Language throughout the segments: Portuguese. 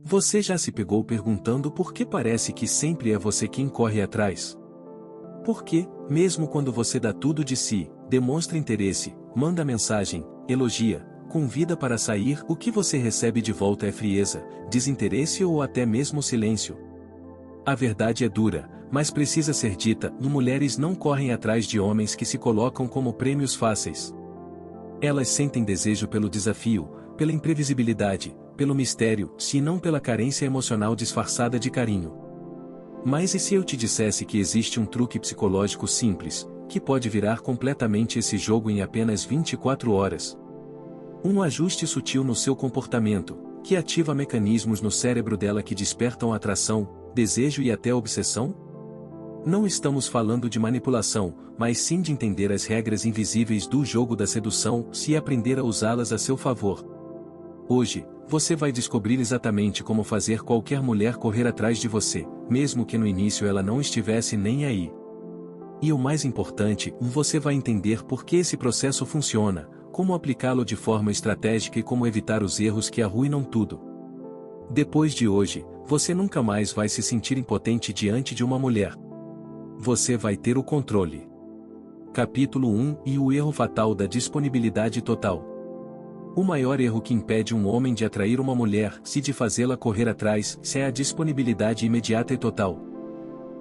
Você já se pegou perguntando por que parece que sempre é você quem corre atrás? Porque, mesmo quando você dá tudo de si, demonstra interesse, manda mensagem, elogia, convida para sair, o que você recebe de volta é frieza, desinteresse ou até mesmo silêncio. A verdade é dura, mas precisa ser dita: mulheres não correm atrás de homens que se colocam como prêmios fáceis. Elas sentem desejo pelo desafio, pela imprevisibilidade, pelo mistério, se não pela carência emocional disfarçada de carinho. Mas e se eu te dissesse que existe um truque psicológico simples, que pode virar completamente esse jogo em apenas 24 horas? Um ajuste sutil no seu comportamento, que ativa mecanismos no cérebro dela que despertam atração, desejo e até obsessão? Não estamos falando de manipulação, mas sim de entender as regras invisíveis do jogo da sedução, se aprender a usá-las a seu favor. Hoje, você vai descobrir exatamente como fazer qualquer mulher correr atrás de você, mesmo que no início ela não estivesse nem aí. E o mais importante, você vai entender por que esse processo funciona, como aplicá-lo de forma estratégica e como evitar os erros que arruinam tudo. Depois de hoje, você nunca mais vai se sentir impotente diante de uma mulher. Você vai ter o controle. Capítulo 1 E o erro fatal da disponibilidade total. O maior erro que impede um homem de atrair uma mulher, se de fazê-la correr atrás, é a disponibilidade imediata e total.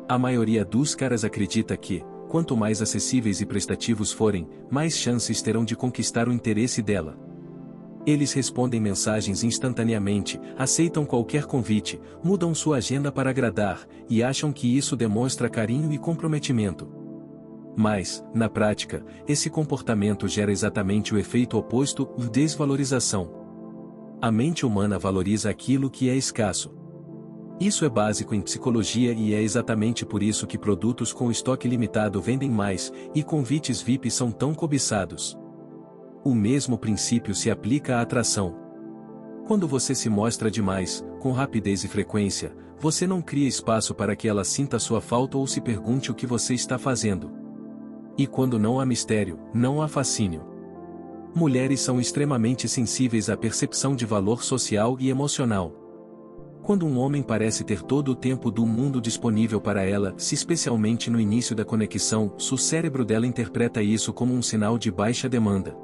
A maioria dos caras acredita que, quanto mais acessíveis e prestativos forem, mais chances terão de conquistar o interesse dela. Eles respondem mensagens instantaneamente, aceitam qualquer convite, mudam sua agenda para agradar, e acham que isso demonstra carinho e comprometimento. Mas, na prática, esse comportamento gera exatamente o efeito oposto, desvalorização. A mente humana valoriza aquilo que é escasso. Isso é básico em psicologia e é exatamente por isso que produtos com estoque limitado vendem mais, e convites VIP são tão cobiçados. O mesmo princípio se aplica à atração. Quando você se mostra demais, com rapidez e frequência, você não cria espaço para que ela sinta sua falta ou se pergunte o que você está fazendo. E quando não há mistério, não há fascínio. Mulheres são extremamente sensíveis à percepção de valor social e emocional. Quando um homem parece ter todo o tempo do mundo disponível para ela, especialmente no início da conexão, o cérebro dela interpreta isso como um sinal de baixa demanda.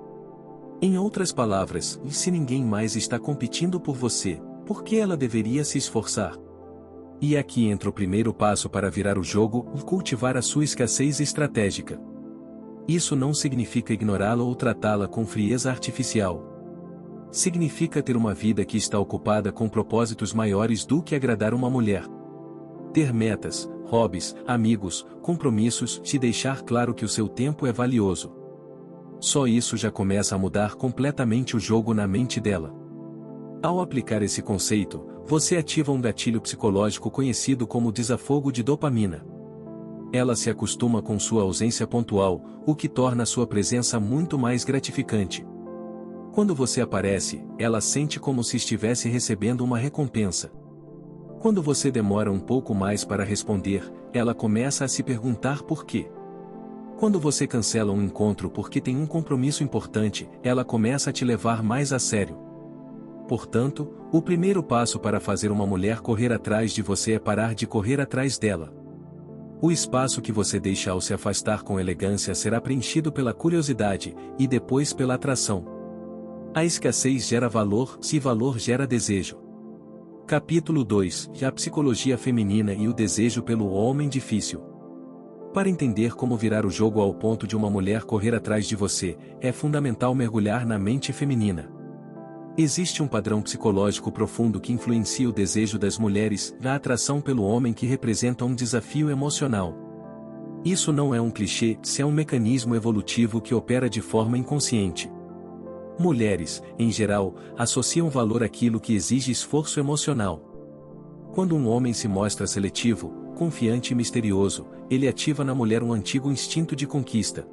Em outras palavras, se ninguém mais está competindo por você, por que ela deveria se esforçar? E aqui entra o primeiro passo para virar o jogo: cultivar a sua escassez estratégica. Isso não significa ignorá-la ou tratá-la com frieza artificial. Significa ter uma vida que está ocupada com propósitos maiores do que agradar uma mulher. Ter metas, hobbies, amigos, compromissos, te deixar claro que o seu tempo é valioso. Só isso já começa a mudar completamente o jogo na mente dela. Ao aplicar esse conceito, você ativa um gatilho psicológico conhecido como desafogo de dopamina. Ela se acostuma com sua ausência pontual, o que torna sua presença muito mais gratificante. Quando você aparece, ela sente como se estivesse recebendo uma recompensa. Quando você demora um pouco mais para responder, ela começa a se perguntar por quê. Quando você cancela um encontro porque tem um compromisso importante, ela começa a te levar mais a sério. Portanto, o primeiro passo para fazer uma mulher correr atrás de você é parar de correr atrás dela. O espaço que você deixa ao se afastar com elegância será preenchido pela curiosidade, e depois pela atração. A escassez gera valor, se valor gera desejo. Capítulo 2 A psicologia feminina e o desejo pelo homem difícil. Para entender como virar o jogo ao ponto de uma mulher correr atrás de você, é fundamental mergulhar na mente feminina. Existe um padrão psicológico profundo que influencia o desejo das mulheres, a atração pelo homem que representa um desafio emocional. Isso não é um clichê, é um mecanismo evolutivo que opera de forma inconsciente. Mulheres, em geral, associam valor àquilo que exige esforço emocional. Quando um homem se mostra seletivo, confiante e misterioso, ele ativa na mulher um antigo instinto de conquista.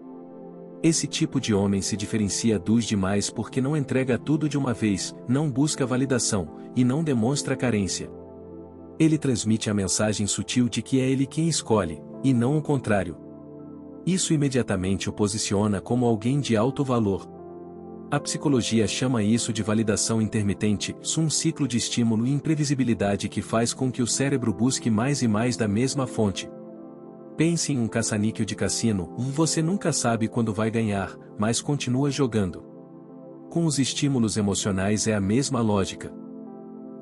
Esse tipo de homem se diferencia dos demais porque não entrega tudo de uma vez, não busca validação, e não demonstra carência. Ele transmite a mensagem sutil de que é ele quem escolhe, e não o contrário. Isso imediatamente o posiciona como alguém de alto valor. A psicologia chama isso de validação intermitente, um ciclo de estímulo e imprevisibilidade que faz com que o cérebro busque mais e mais da mesma fonte. Pense em um caça-níquel de cassino, você nunca sabe quando vai ganhar, mas continua jogando. Com os estímulos emocionais é a mesma lógica.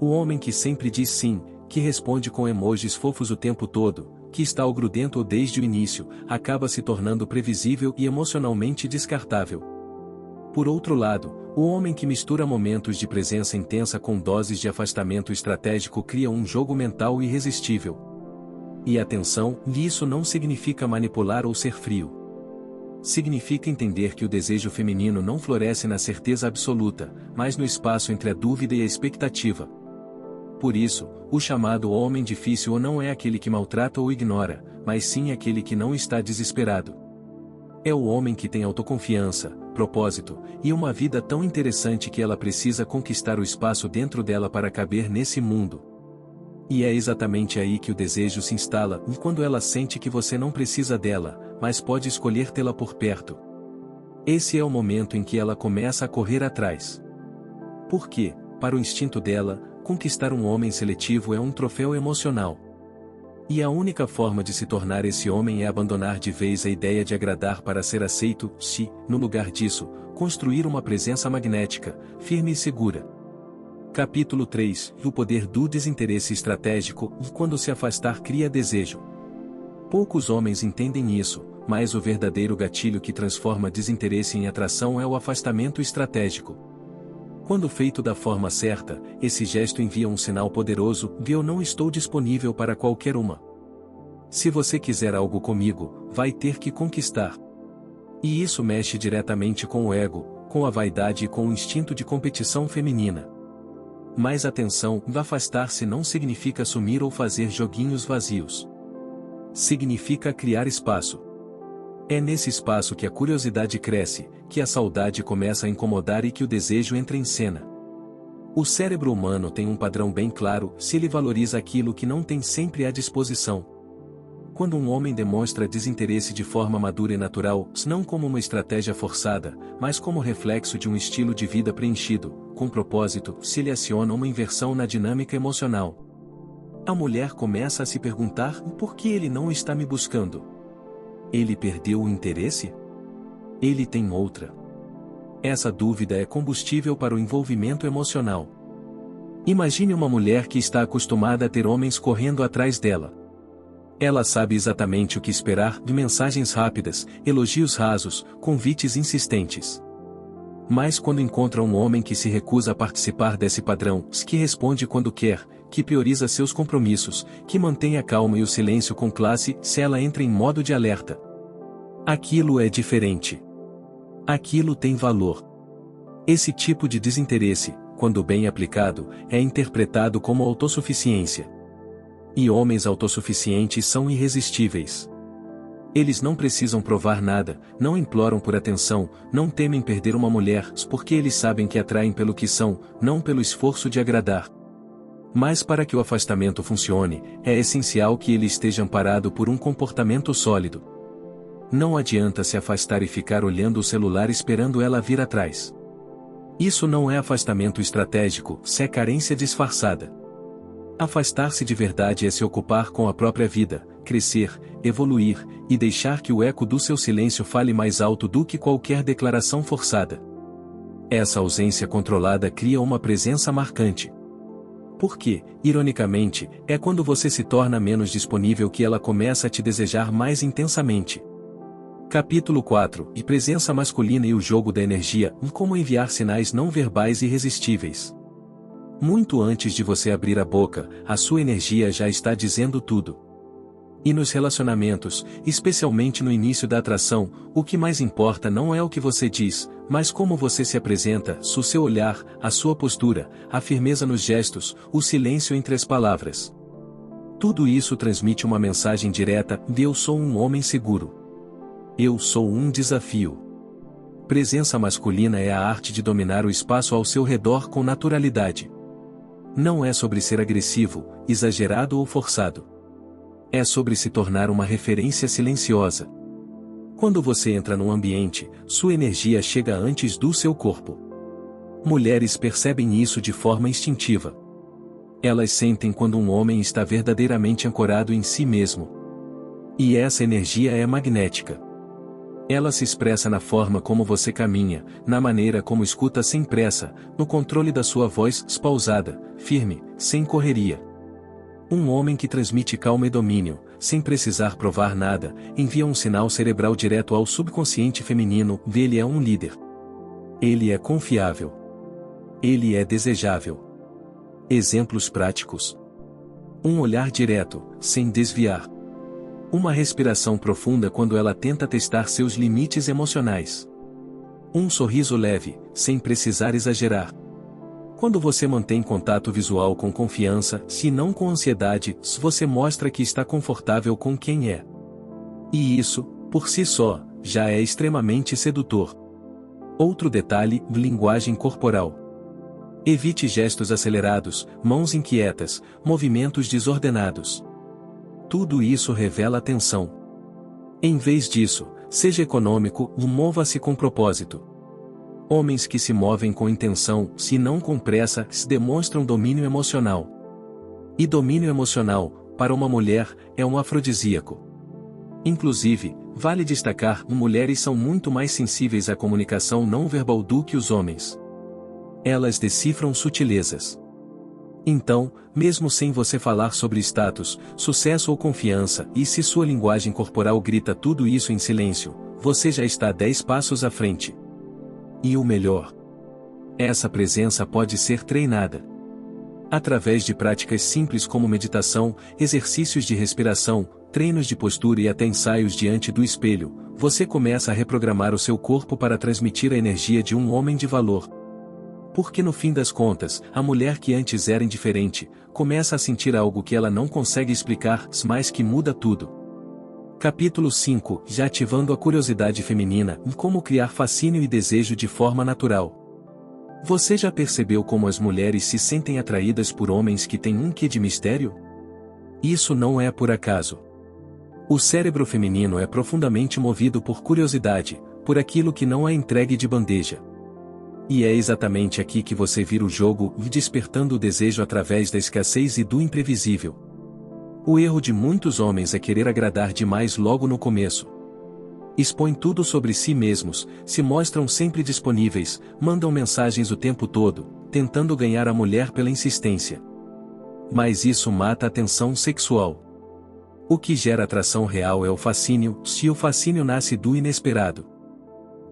O homem que sempre diz sim, que responde com emojis fofos o tempo todo, que está ao grudento desde o início, acaba se tornando previsível e emocionalmente descartável. Por outro lado, o homem que mistura momentos de presença intensa com doses de afastamento estratégico cria um jogo mental irresistível. E atenção, isso não significa manipular ou ser frio. Significa entender que o desejo feminino não floresce na certeza absoluta, mas no espaço entre a dúvida e a expectativa. Por isso, o chamado homem difícil não é aquele que maltrata ou ignora, mas sim aquele que não está desesperado. É o homem que tem autoconfiança, propósito, e uma vida tão interessante que ela precisa conquistar o espaço dentro dela para caber nesse mundo. E é exatamente aí que o desejo se instala, quando ela sente que você não precisa dela, mas pode escolher tê-la por perto. Esse é o momento em que ela começa a correr atrás. Porque, para o instinto dela, conquistar um homem seletivo é um troféu emocional. E a única forma de se tornar esse homem é abandonar de vez a ideia de agradar para ser aceito, se, no lugar disso, construir uma presença magnética, firme e segura. Capítulo 3 – O poder do desinteresse estratégico, quando se afastar cria desejo. Poucos homens entendem isso, mas o verdadeiro gatilho que transforma desinteresse em atração é o afastamento estratégico. Quando feito da forma certa, esse gesto envia um sinal poderoso: eu não estou disponível para qualquer uma. Se você quiser algo comigo, vai ter que conquistar. E isso mexe diretamente com o ego, com a vaidade e com o instinto de competição feminina. Mas atenção, afastar-se não significa assumir ou fazer joguinhos vazios. Significa criar espaço. É nesse espaço que a curiosidade cresce, que a saudade começa a incomodar e que o desejo entra em cena. O cérebro humano tem um padrão bem claro: se ele valoriza aquilo que não tem sempre à disposição. Quando um homem demonstra desinteresse de forma madura e natural, não como uma estratégia forçada, mas como reflexo de um estilo de vida preenchido, com propósito, se ele aciona uma inversão na dinâmica emocional. A mulher começa a se perguntar: por que ele não está me buscando? Ele perdeu o interesse? Ele tem outra? Essa dúvida é combustível para o envolvimento emocional. Imagine uma mulher que está acostumada a ter homens correndo atrás dela. Ela sabe exatamente o que esperar de mensagens rápidas, elogios rasos, convites insistentes. Mas quando encontra um homem que se recusa a participar desse padrão, que responde quando quer, que prioriza seus compromissos, que mantém a calma e o silêncio com classe, se ela entra em modo de alerta. Aquilo é diferente. Aquilo tem valor. Esse tipo de desinteresse, quando bem aplicado, é interpretado como autossuficiência. E homens autossuficientes são irresistíveis. Eles não precisam provar nada, não imploram por atenção, não temem perder uma mulher, porque eles sabem que atraem pelo que são, não pelo esforço de agradar. Mas para que o afastamento funcione, é essencial que ele esteja amparado por um comportamento sólido. Não adianta se afastar e ficar olhando o celular esperando ela vir atrás. Isso não é afastamento estratégico, isso é carência disfarçada. Afastar-se de verdade é se ocupar com a própria vida, crescer, evoluir, e deixar que o eco do seu silêncio fale mais alto do que qualquer declaração forçada. Essa ausência controlada cria uma presença marcante. Porque, ironicamente, é quando você se torna menos disponível que ela começa a te desejar mais intensamente. Capítulo 4 – Presença masculina e o jogo da energia, como enviar sinais não verbais irresistíveis. Muito antes de você abrir a boca, a sua energia já está dizendo tudo. E nos relacionamentos, especialmente no início da atração, o que mais importa não é o que você diz, mas como você se apresenta, o seu olhar, a sua postura, a firmeza nos gestos, o silêncio entre as palavras. Tudo isso transmite uma mensagem direta: eu sou um homem seguro. Eu sou um desafio. Presença masculina é a arte de dominar o espaço ao seu redor com naturalidade. Não é sobre ser agressivo, exagerado ou forçado. É sobre se tornar uma referência silenciosa. Quando você entra num ambiente, sua energia chega antes do seu corpo. Mulheres percebem isso de forma instintiva. Elas sentem quando um homem está verdadeiramente ancorado em si mesmo. E essa energia é magnética. Ela se expressa na forma como você caminha, na maneira como escuta sem pressa, no controle da sua voz pausada, firme, sem correria. Um homem que transmite calma e domínio, sem precisar provar nada, envia um sinal cerebral direto ao subconsciente feminino. Ele é um líder. Ele é confiável. Ele é desejável. Exemplos práticos. Um olhar direto, sem desviar. Uma respiração profunda quando ela tenta testar seus limites emocionais. Um sorriso leve, sem precisar exagerar. Quando você mantém contato visual com confiança, se não com ansiedade, você mostra que está confortável com quem é. E isso, por si só, já é extremamente sedutor. Outro detalhe: linguagem corporal. Evite gestos acelerados, mãos inquietas, movimentos desordenados. Tudo isso revela tensão. Em vez disso, seja econômico, mova-se com propósito. Homens que se movem com intenção, se não com pressa, demonstram domínio emocional. E domínio emocional, para uma mulher, é um afrodisíaco. Inclusive, vale destacar, mulheres são muito mais sensíveis à comunicação não verbal do que os homens. Elas decifram sutilezas. Então, mesmo sem você falar sobre status, sucesso ou confiança, e se sua linguagem corporal grita tudo isso em silêncio, você já está 10 passos à frente. E o melhor: essa presença pode ser treinada. Através de práticas simples como meditação, exercícios de respiração, treinos de postura e até ensaios diante do espelho, você começa a reprogramar o seu corpo para transmitir a energia de um homem de valor. Porque no fim das contas, a mulher que antes era indiferente, começa a sentir algo que ela não consegue explicar, mas que muda tudo. Capítulo 5. Já ativando a curiosidade feminina, como criar fascínio e desejo de forma natural. Você já percebeu como as mulheres se sentem atraídas por homens que têm um quê de mistério? Isso não é por acaso. O cérebro feminino é profundamente movido por curiosidade, por aquilo que não é entregue de bandeja. E é exatamente aqui que você vira o jogo, despertando o desejo através da escassez e do imprevisível. O erro de muitos homens é querer agradar demais logo no começo. Expõem tudo sobre si mesmos, se mostram sempre disponíveis, mandam mensagens o tempo todo, tentando ganhar a mulher pela insistência. Mas isso mata a tensão sexual. O que gera atração real é o fascínio, se o fascínio nasce do inesperado.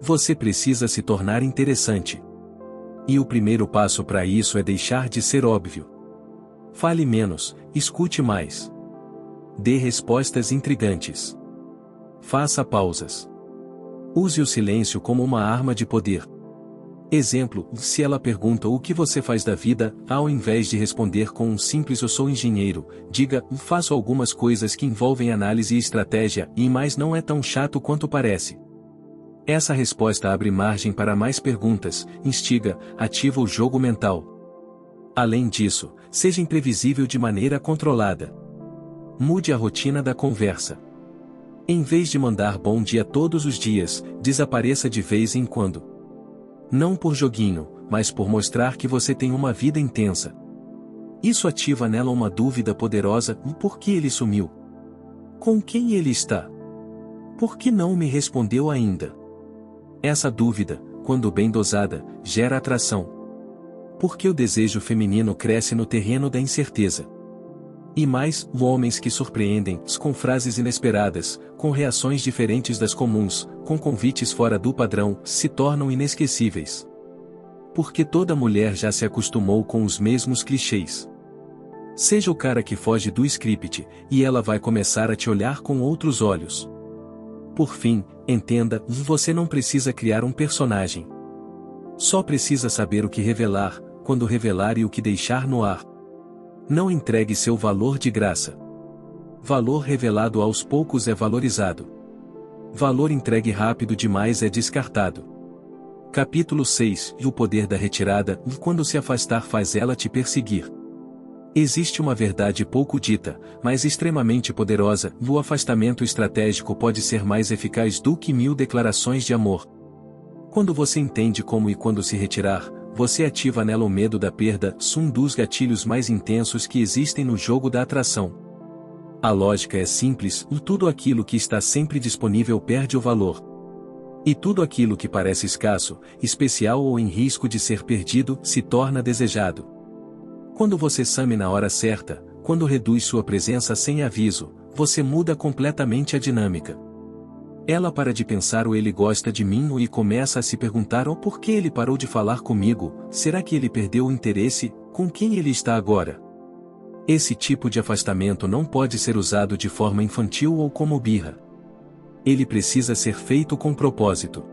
Você precisa se tornar interessante. E o primeiro passo para isso é deixar de ser óbvio. Fale menos, escute mais. Dê respostas intrigantes. Faça pausas. Use o silêncio como uma arma de poder. Exemplo: se ela pergunta o que você faz da vida, ao invés de responder com um simples "eu sou engenheiro", diga: faço algumas coisas que envolvem análise e estratégia, mas não é tão chato quanto parece. Essa resposta abre margem para mais perguntas, instiga, ativa o jogo mental. Além disso, seja imprevisível de maneira controlada. Mude a rotina da conversa. Em vez de mandar bom dia todos os dias, desapareça de vez em quando. Não por joguinho, mas por mostrar que você tem uma vida intensa. Isso ativa nela uma dúvida poderosa: por que ele sumiu? Com quem ele está? Por que não me respondeu ainda? Essa dúvida, quando bem dosada, gera atração. Porque o desejo feminino cresce no terreno da incerteza. E mais, homens que surpreendem, com frases inesperadas, com reações diferentes das comuns, com convites fora do padrão, se tornam inesquecíveis. Porque toda mulher já se acostumou com os mesmos clichês. Seja o cara que foge do script, e ela vai começar a te olhar com outros olhos. Por fim, entenda, você não precisa criar um personagem. Só precisa saber o que revelar, quando revelar e o que deixar no ar. Não entregue seu valor de graça. Valor revelado aos poucos é valorizado. Valor entregue rápido demais é descartado. Capítulo 6. O poder da retirada: quando se afastar faz ela te perseguir. Existe uma verdade pouco dita, mas extremamente poderosa: o afastamento estratégico pode ser mais eficaz do que 1000 declarações de amor. Quando você entende como e quando se retirar, você ativa nela o medo da perda, um dos gatilhos mais intensos que existem no jogo da atração. A lógica é simples: tudo aquilo que está sempre disponível perde o valor. E tudo aquilo que parece escasso, especial ou em risco de ser perdido, se torna desejado. Quando você some na hora certa, quando reduz sua presença sem aviso, você muda completamente a dinâmica. Ela para de pensar: ele gosta de mim, e começa a se perguntar: por que ele parou de falar comigo? Será que ele perdeu o interesse? Com quem ele está agora? Esse tipo de afastamento não pode ser usado de forma infantil ou como birra. Ele precisa ser feito com propósito.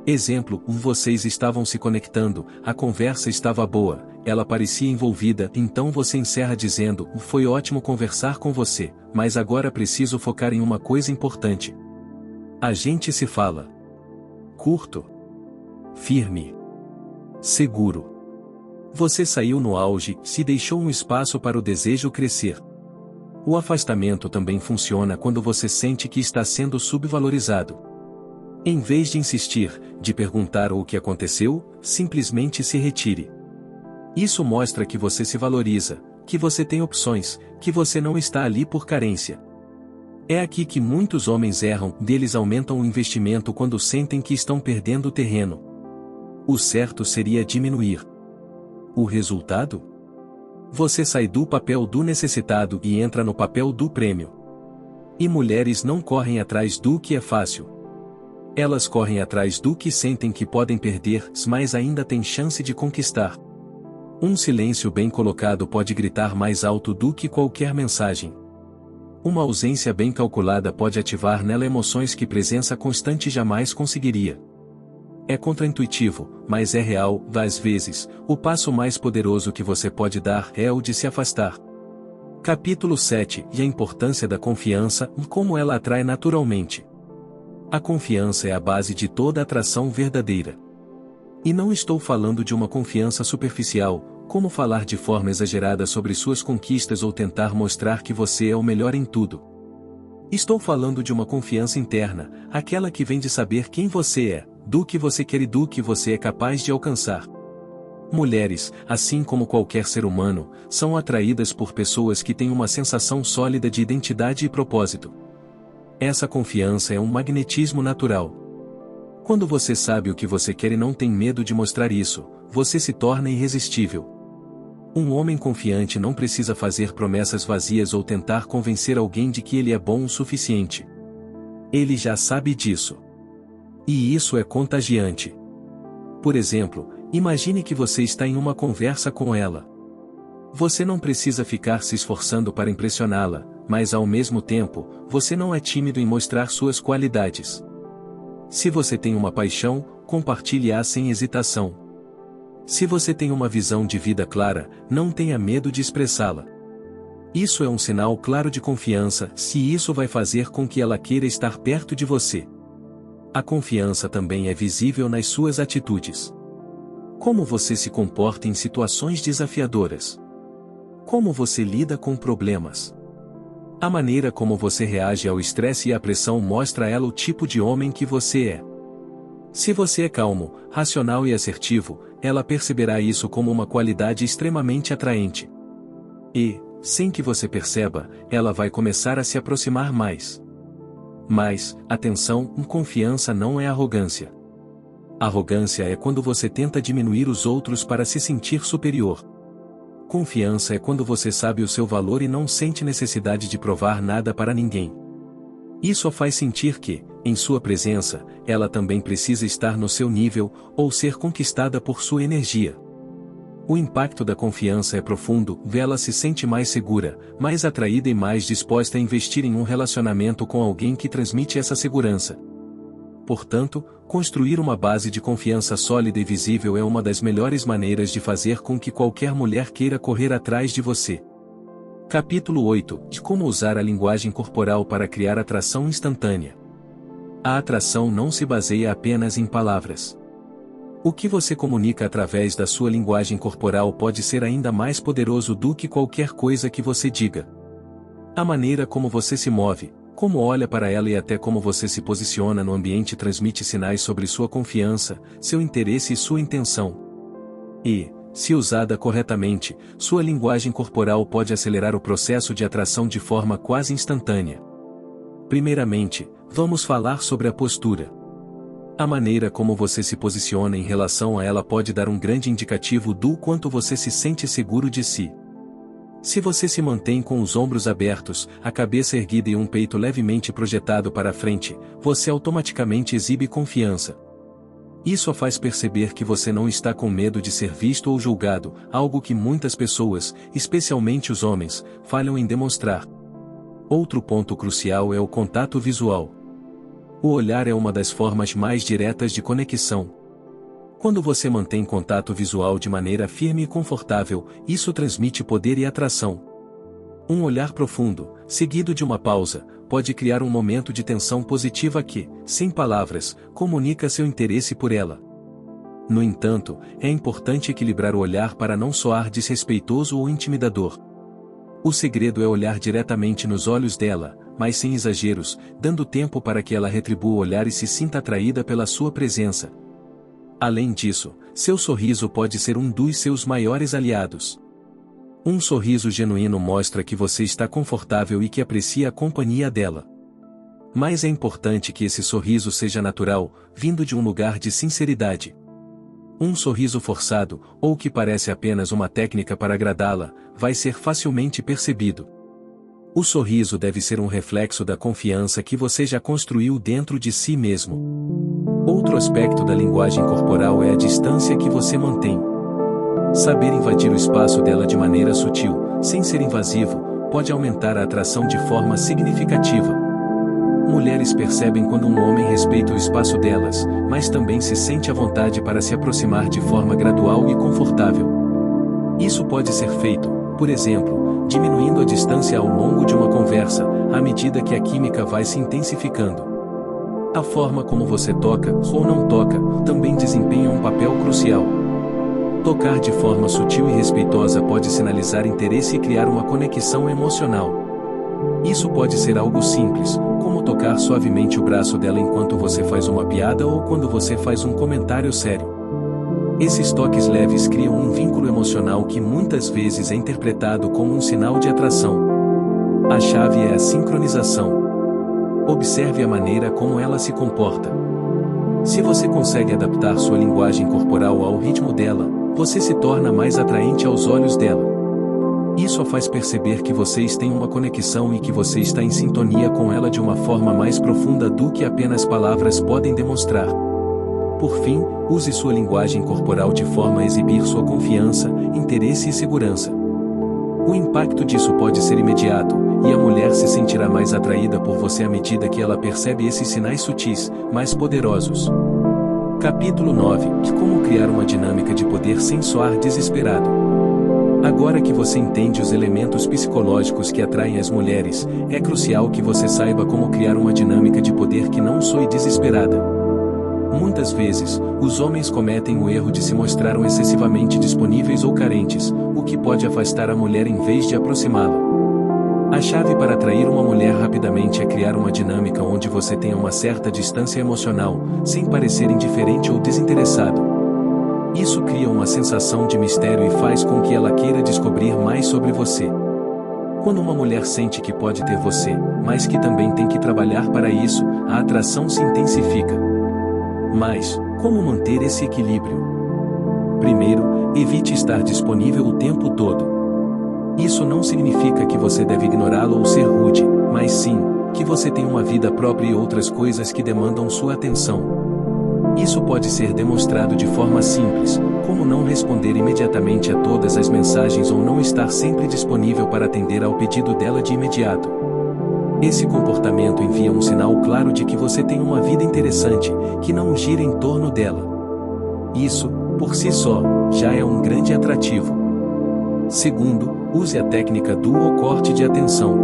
Exemplo: vocês estavam se conectando, a conversa estava boa, ela parecia envolvida, então você encerra dizendo: foi ótimo conversar com você, mas agora preciso focar em uma coisa importante. A gente se fala. Curto. Firme. Seguro. Você saiu no auge, se deixou um espaço para o desejo crescer. O afastamento também funciona quando você sente que está sendo subvalorizado. Em vez de insistir, de perguntar o que aconteceu, simplesmente se retire. Isso mostra que você se valoriza, que você tem opções, que você não está ali por carência. É aqui que muitos homens erram: eles aumentam o investimento quando sentem que estão perdendo terreno. O certo seria diminuir. O resultado? Você sai do papel do necessitado e entra no papel do prêmio. E mulheres não correm atrás do que é fácil. Elas correm atrás do que sentem que podem perder, mas ainda têm chance de conquistar. Um silêncio bem colocado pode gritar mais alto do que qualquer mensagem. Uma ausência bem calculada pode ativar nela emoções que presença constante jamais conseguiria. É contraintuitivo, mas é real: às vezes, o passo mais poderoso que você pode dar é o de se afastar. Capítulo 7: E a importância da confiança, e como ela atrai naturalmente. A confiança é a base de toda atração verdadeira. E não estou falando de uma confiança superficial, como falar de forma exagerada sobre suas conquistas ou tentar mostrar que você é o melhor em tudo. Estou falando de uma confiança interna, aquela que vem de saber quem você é, do que você quer e do que você é capaz de alcançar. Mulheres, assim como qualquer ser humano, são atraídas por pessoas que têm uma sensação sólida de identidade e propósito. Essa confiança é um magnetismo natural. Quando você sabe o que você quer e não tem medo de mostrar isso, você se torna irresistível. Um homem confiante não precisa fazer promessas vazias ou tentar convencer alguém de que ele é bom o suficiente. Ele já sabe disso. E isso é contagiante. Por exemplo, imagine que você está em uma conversa com ela. Você não precisa ficar se esforçando para impressioná-la, mas ao mesmo tempo, você não é tímido em mostrar suas qualidades. Se você tem uma paixão, compartilhe-a sem hesitação. Se você tem uma visão de vida clara, não tenha medo de expressá-la. Isso é um sinal claro de confiança, se isso vai fazer com que ela queira estar perto de você. A confiança também é visível nas suas atitudes. Como você se comporta em situações desafiadoras? Como você lida com problemas? A maneira como você reage ao estresse e à pressão mostra a ela o tipo de homem que você é. Se você é calmo, racional e assertivo, ela perceberá isso como uma qualidade extremamente atraente. E, sem que você perceba, ela vai começar a se aproximar mais. Mas, atenção, confiança não é arrogância. Arrogância é quando você tenta diminuir os outros para se sentir superior. Confiança é quando você sabe o seu valor e não sente necessidade de provar nada para ninguém. Isso a faz sentir que, em sua presença, ela também precisa estar no seu nível, ou ser conquistada por sua energia. O impacto da confiança é profundo, ela se sente mais segura, mais atraída e mais disposta a investir em um relacionamento com alguém que transmite essa segurança. Portanto, construir uma base de confiança sólida e visível é uma das melhores maneiras de fazer com que qualquer mulher queira correr atrás de você. Capítulo 8: De como usar a linguagem corporal para criar atração instantânea. A atração não se baseia apenas em palavras. O que você comunica através da sua linguagem corporal pode ser ainda mais poderoso do que qualquer coisa que você diga. A maneira como você se move, como olha para ela e até como você se posiciona no ambiente transmite sinais sobre sua confiança, seu interesse e sua intenção. E, se usada corretamente, sua linguagem corporal pode acelerar o processo de atração de forma quase instantânea. Primeiramente, vamos falar sobre a postura. A maneira como você se posiciona em relação a ela pode dar um grande indicativo do quanto você se sente seguro de si. Se você se mantém com os ombros abertos, a cabeça erguida e um peito levemente projetado para a frente, você automaticamente exibe confiança. Isso a faz perceber que você não está com medo de ser visto ou julgado, algo que muitas pessoas, especialmente os homens, falham em demonstrar. Outro ponto crucial é o contato visual. O olhar é uma das formas mais diretas de conexão. Quando você mantém contato visual de maneira firme e confortável, isso transmite poder e atração. Um olhar profundo, seguido de uma pausa, pode criar um momento de tensão positiva que, sem palavras, comunica seu interesse por ela. No entanto, é importante equilibrar o olhar para não soar desrespeitoso ou intimidador. O segredo é olhar diretamente nos olhos dela, mas sem exageros, dando tempo para que ela retribua o olhar e se sinta atraída pela sua presença. Além disso, seu sorriso pode ser um dos seus maiores aliados. Um sorriso genuíno mostra que você está confortável e que aprecia a companhia dela. Mas é importante que esse sorriso seja natural, vindo de um lugar de sinceridade. Um sorriso forçado, ou que parece apenas uma técnica para agradá-la, vai ser facilmente percebido. O sorriso deve ser um reflexo da confiança que você já construiu dentro de si mesmo. Outro aspecto da linguagem corporal é a distância que você mantém. Saber invadir o espaço dela de maneira sutil, sem ser invasivo, pode aumentar a atração de forma significativa. Mulheres percebem quando um homem respeita o espaço delas, mas também se sente à vontade para se aproximar de forma gradual e confortável. Isso pode ser feito, por exemplo, diminuindo a distância ao longo de uma conversa, à medida que a química vai se intensificando. A forma como você toca, ou não toca, também desempenha um papel crucial. Tocar de forma sutil e respeitosa pode sinalizar interesse e criar uma conexão emocional. Isso pode ser algo simples, como tocar suavemente o braço dela enquanto você faz uma piada ou quando você faz um comentário sério. Esses toques leves criam um vínculo emocional que muitas vezes é interpretado como um sinal de atração. A chave é a sincronização. Observe a maneira como ela se comporta. Se você consegue adaptar sua linguagem corporal ao ritmo dela, você se torna mais atraente aos olhos dela. Isso a faz perceber que vocês têm uma conexão e que você está em sintonia com ela de uma forma mais profunda do que apenas palavras podem demonstrar. Por fim, use sua linguagem corporal de forma a exibir sua confiança, interesse e segurança. O impacto disso pode ser imediato, e a mulher se sentirá mais atraída por você à medida que ela percebe esses sinais sutis, mais poderosos. Capítulo 9 – Como criar uma dinâmica de poder sem soar desesperado. Agora que você entende os elementos psicológicos que atraem as mulheres, é crucial que você saiba como criar uma dinâmica de poder que não soe desesperada. Muitas vezes, os homens cometem o erro de se mostrar excessivamente disponíveis ou carentes, o que pode afastar a mulher em vez de aproximá-la. A chave para atrair uma mulher rapidamente é criar uma dinâmica onde você tenha uma certa distância emocional, sem parecer indiferente ou desinteressado. Isso cria uma sensação de mistério e faz com que ela queira descobrir mais sobre você. Quando uma mulher sente que pode ter você, mas que também tem que trabalhar para isso, a atração se intensifica. Mas, como manter esse equilíbrio? Primeiro, evite estar disponível o tempo todo. Isso não significa que você deve ignorá-la ou ser rude, mas sim, que você tem uma vida própria e outras coisas que demandam sua atenção. Isso pode ser demonstrado de forma simples, como não responder imediatamente a todas as mensagens ou não estar sempre disponível para atender ao pedido dela de imediato. Esse comportamento envia um sinal claro de que você tem uma vida interessante, que não gira em torno dela. Isso, por si só, já é um grande atrativo. Segundo, use a técnica do corte de atenção.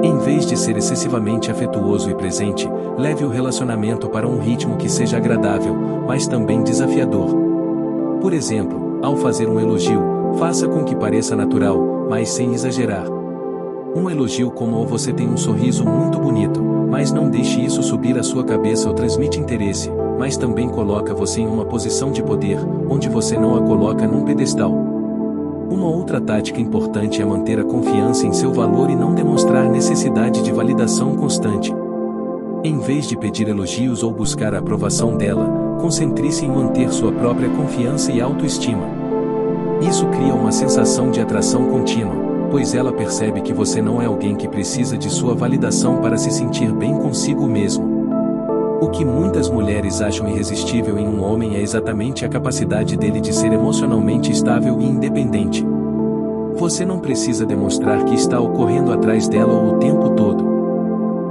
Em vez de ser excessivamente afetuoso e presente, leve o relacionamento para um ritmo que seja agradável, mas também desafiador. Por exemplo, ao fazer um elogio, faça com que pareça natural, mas sem exagerar. Um elogio como "você tem um sorriso muito bonito", mas não deixe isso subir a sua cabeça ou transmite interesse, mas também coloca você em uma posição de poder, onde você não a coloca num pedestal. Uma outra tática importante é manter a confiança em seu valor e não demonstrar necessidade de validação constante. Em vez de pedir elogios ou buscar a aprovação dela, concentre-se em manter sua própria confiança e autoestima. Isso cria uma sensação de atração contínua, pois ela percebe que você não é alguém que precisa de sua validação para se sentir bem consigo mesmo. O que muitas mulheres acham irresistível em um homem é exatamente a capacidade dele de ser emocionalmente estável e independente. Você não precisa demonstrar que está correndo atrás dela o tempo todo.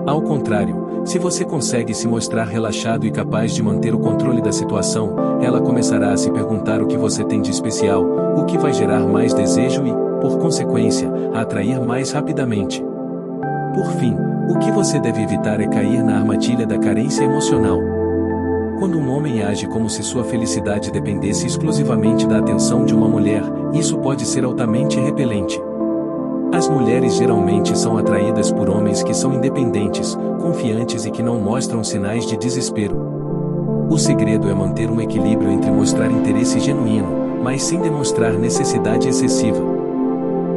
Ao contrário, se você consegue se mostrar relaxado e capaz de manter o controle da situação, ela começará a se perguntar o que você tem de especial, o que vai gerar mais desejo e, por consequência, a atrair mais rapidamente. Por fim, o que você deve evitar é cair na armadilha da carência emocional. Quando um homem age como se sua felicidade dependesse exclusivamente da atenção de uma mulher, isso pode ser altamente repelente. As mulheres geralmente são atraídas por homens que são independentes, confiantes e que não mostram sinais de desespero. O segredo é manter um equilíbrio entre mostrar interesse genuíno, mas sem demonstrar necessidade excessiva.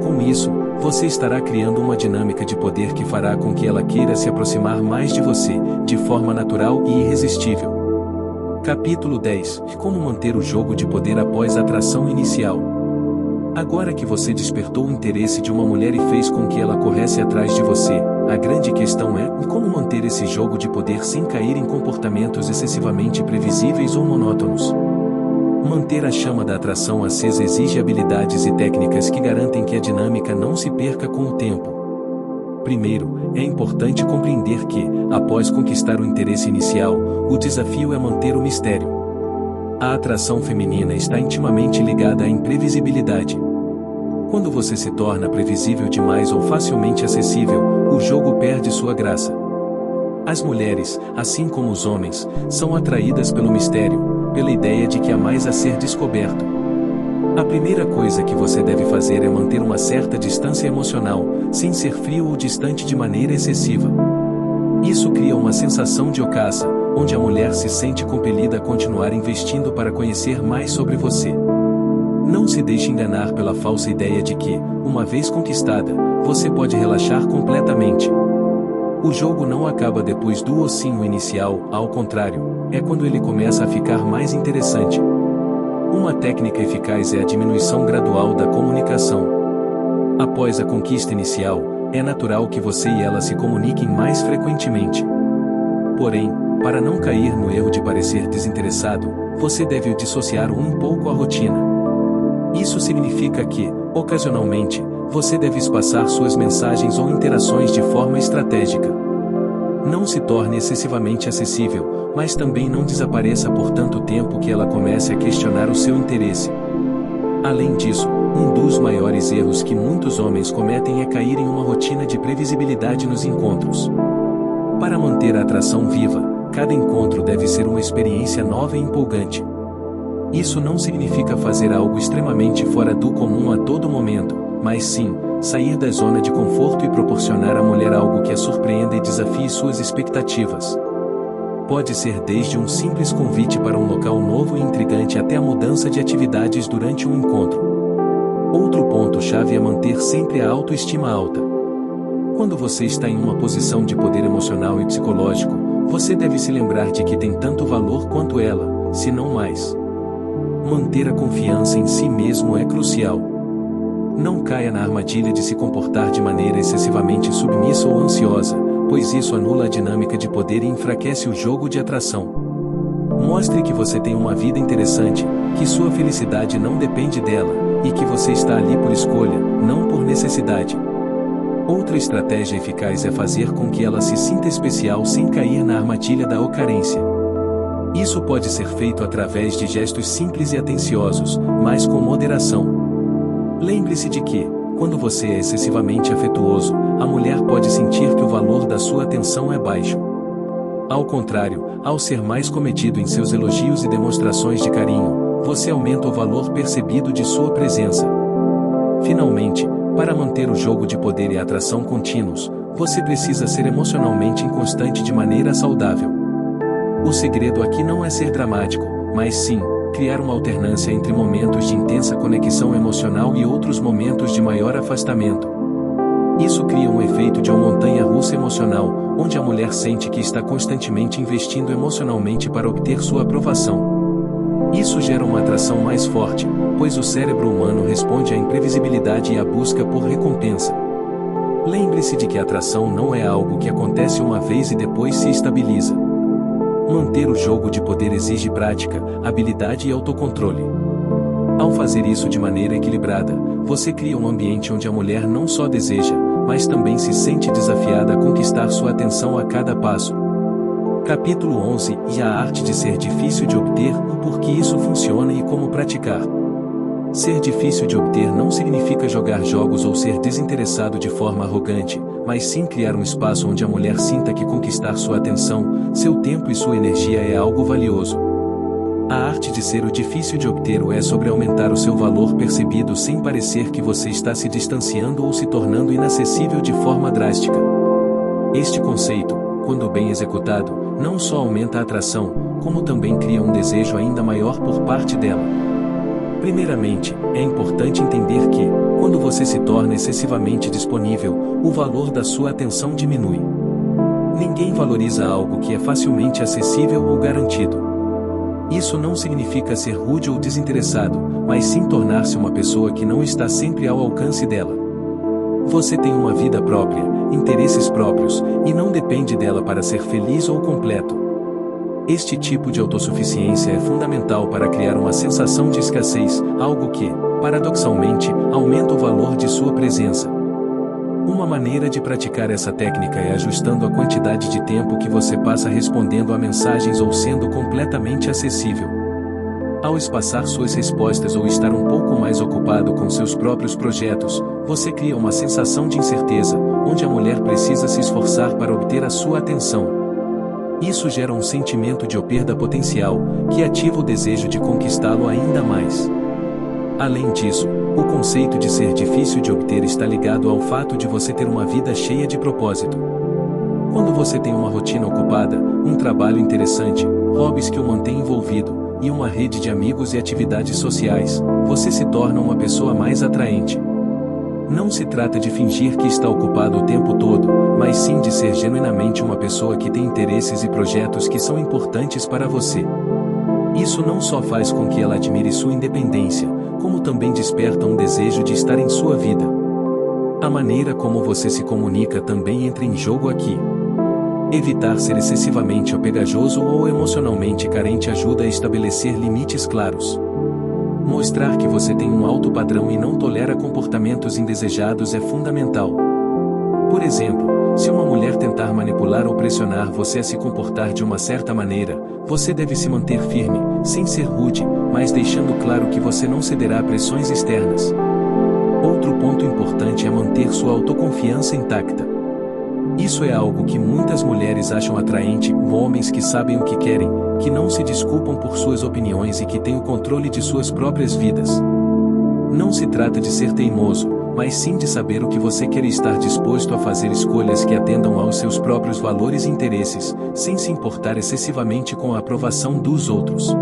Com isso, você estará criando uma dinâmica de poder que fará com que ela queira se aproximar mais de você, de forma natural e irresistível. Capítulo 10 – Como manter o jogo de poder após a atração inicial. Agora que você despertou o interesse de uma mulher e fez com que ela corresse atrás de você, a grande questão é como manter esse jogo de poder sem cair em comportamentos excessivamente previsíveis ou monótonos. Manter a chama da atração acesa exige habilidades e técnicas que garantem que a dinâmica não se perca com o tempo. Primeiro, é importante compreender que, após conquistar o interesse inicial, o desafio é manter o mistério. A atração feminina está intimamente ligada à imprevisibilidade. Quando você se torna previsível demais ou facilmente acessível, o jogo perde sua graça. As mulheres, assim como os homens, são atraídas pelo mistério, pela ideia de que há mais a ser descoberto. A primeira coisa que você deve fazer é manter uma certa distância emocional, sem ser frio ou distante de maneira excessiva. Isso cria uma sensação de ocaça, onde a mulher se sente compelida a continuar investindo para conhecer mais sobre você. Não se deixe enganar pela falsa ideia de que, uma vez conquistada, você pode relaxar completamente. O jogo não acaba depois do ossinho inicial, ao contrário, é quando ele começa a ficar mais interessante. Uma técnica eficaz é a diminuição gradual da comunicação. Após a conquista inicial, é natural que você e ela se comuniquem mais frequentemente. Porém, para não cair no erro de parecer desinteressado, você deve dissociar um pouco a rotina. Isso significa que, ocasionalmente, você deve espaçar suas mensagens ou interações de forma estratégica. Não se torne excessivamente acessível, mas também não desapareça por tanto tempo que ela comece a questionar o seu interesse. Além disso, um dos maiores erros que muitos homens cometem é cair em uma rotina de previsibilidade nos encontros. Para manter a atração viva, cada encontro deve ser uma experiência nova e empolgante. Isso não significa fazer algo extremamente fora do comum a todo momento, mas sim, sair da zona de conforto e proporcionar à mulher algo que a surpreenda e desafie suas expectativas. Pode ser desde um simples convite para um local novo e intrigante até a mudança de atividades durante um encontro. Outro ponto-chave é manter sempre a autoestima alta. Quando você está em uma posição de poder emocional e psicológico, você deve se lembrar de que tem tanto valor quanto ela, se não mais. Manter a confiança em si mesmo é crucial. Não caia na armadilha de se comportar de maneira excessivamente submissa ou ansiosa, pois isso anula a dinâmica de poder e enfraquece o jogo de atração. Mostre que você tem uma vida interessante, que sua felicidade não depende dela, e que você está ali por escolha, não por necessidade. Outra estratégia eficaz é fazer com que ela se sinta especial sem cair na armadilha da carência. Isso pode ser feito através de gestos simples e atenciosos, mas com moderação. Lembre-se de que, Quando você é excessivamente afetuoso, a mulher pode sentir que o valor da sua atenção é baixo. Ao contrário, ao ser mais comedido em seus elogios e demonstrações de carinho, você aumenta o valor percebido de sua presença. Finalmente, para manter o jogo de poder e atração contínuos, você precisa ser emocionalmente inconstante de maneira saudável. O segredo aqui não é ser dramático, mas sim, criar uma alternância entre momentos de intensa conexão emocional e outros momentos de maior afastamento. Isso cria um efeito de uma montanha-russa emocional, onde a mulher sente que está constantemente investindo emocionalmente para obter sua aprovação. Isso gera uma atração mais forte, pois o cérebro humano responde à imprevisibilidade e à busca por recompensa. Lembre-se de que a atração não é algo que acontece uma vez e depois se estabiliza. Manter o jogo de poder exige prática, habilidade e autocontrole. Ao fazer isso de maneira equilibrada, você cria um ambiente onde a mulher não só deseja, mas também se sente desafiada a conquistar sua atenção a cada passo. Capítulo 11 E a arte de ser difícil de obter, por que isso funciona e como praticar. Ser difícil de obter não significa jogar jogos ou ser desinteressado de forma arrogante, mas sim criar um espaço onde a mulher sinta que conquistar sua atenção, seu tempo e sua energia é algo valioso. A arte de ser o difícil de obter é sobre aumentar o seu valor percebido sem parecer que você está se distanciando ou se tornando inacessível de forma drástica. Este conceito, quando bem executado, não só aumenta a atração, como também cria um desejo ainda maior por parte dela. Primeiramente, é importante entender que, quando você se torna excessivamente disponível, o valor da sua atenção diminui. Ninguém valoriza algo que é facilmente acessível ou garantido. Isso não significa ser rude ou desinteressado, mas sim tornar-se uma pessoa que não está sempre ao alcance dela. Você tem uma vida própria, interesses próprios, e não depende dela para ser feliz ou completo. Este tipo de autossuficiência é fundamental para criar uma sensação de escassez, algo que, paradoxalmente, aumenta o valor de sua presença. Uma maneira de praticar essa técnica é ajustando a quantidade de tempo que você passa respondendo a mensagens ou sendo completamente acessível. Ao espaçar suas respostas ou estar um pouco mais ocupado com seus próprios projetos, você cria uma sensação de incerteza, onde a mulher precisa se esforçar para obter a sua atenção. Isso gera um sentimento de perda potencial, que ativa o desejo de conquistá-lo ainda mais. Além disso, o conceito de ser difícil de obter está ligado ao fato de você ter uma vida cheia de propósito. Quando você tem uma rotina ocupada, um trabalho interessante, hobbies que o mantêm envolvido, e uma rede de amigos e atividades sociais, você se torna uma pessoa mais atraente. Não se trata de fingir que está ocupado o tempo todo, mas sim de ser genuinamente uma pessoa que tem interesses e projetos que são importantes para você. Isso não só faz com que ela admire sua independência, como também desperta um desejo de estar em sua vida. A maneira como você se comunica também entra em jogo aqui. Evitar ser excessivamente pegajoso ou emocionalmente carente ajuda a estabelecer limites claros. Mostrar que você tem um alto padrão e não tolera comportamentos indesejados é fundamental. Por exemplo, se uma mulher tentar manipular ou pressionar você a se comportar de uma certa maneira, você deve se manter firme, sem ser rude, mas deixando claro que você não cederá a pressões externas. Outro ponto importante é manter sua autoconfiança intacta. Isso é algo que muitas mulheres acham atraente, homens que sabem o que querem, que não se desculpam por suas opiniões e que têm o controle de suas próprias vidas. Não se trata de ser teimoso, mas sim de saber o que você quer e estar disposto a fazer escolhas que atendam aos seus próprios valores e interesses, sem se importar excessivamente com a aprovação dos outros.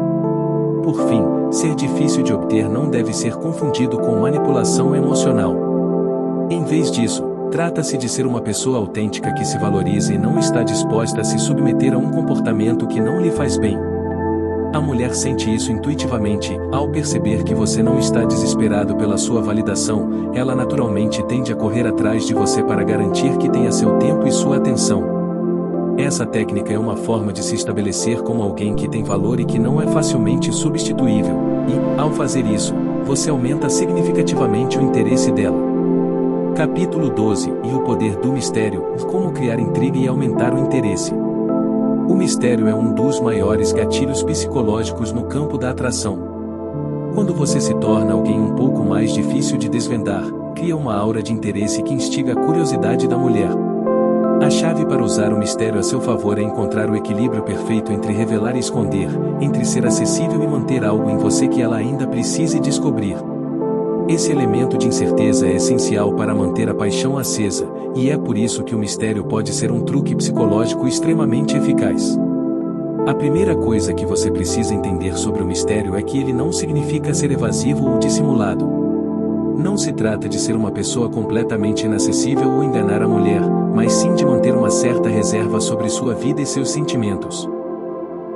Por fim, ser difícil de obter não deve ser confundido com manipulação emocional. Em vez disso, trata-se de ser uma pessoa autêntica que se valoriza e não está disposta a se submeter a um comportamento que não lhe faz bem. A mulher sente isso intuitivamente, ao perceber que você não está desesperado pela sua validação, ela naturalmente tende a correr atrás de você para garantir que tenha seu tempo e sua atenção. Essa técnica é uma forma de se estabelecer como alguém que tem valor e que não é facilmente substituível, e, ao fazer isso, você aumenta significativamente o interesse dela. Capítulo 12 E o poder do mistério, como criar intriga e aumentar o interesse. O mistério é um dos maiores gatilhos psicológicos no campo da atração. Quando você se torna alguém um pouco mais difícil de desvendar, cria uma aura de interesse que instiga a curiosidade da mulher. A chave para usar o mistério a seu favor é encontrar o equilíbrio perfeito entre revelar e esconder, entre ser acessível e manter algo em você que ela ainda precise descobrir. Esse elemento de incerteza é essencial para manter a paixão acesa, e é por isso que o mistério pode ser um truque psicológico extremamente eficaz. A primeira coisa que você precisa entender sobre o mistério é que ele não significa ser evasivo ou dissimulado. Não se trata de ser uma pessoa completamente inacessível ou enganar a mulher, mas sim de manter uma certa reserva sobre sua vida e seus sentimentos.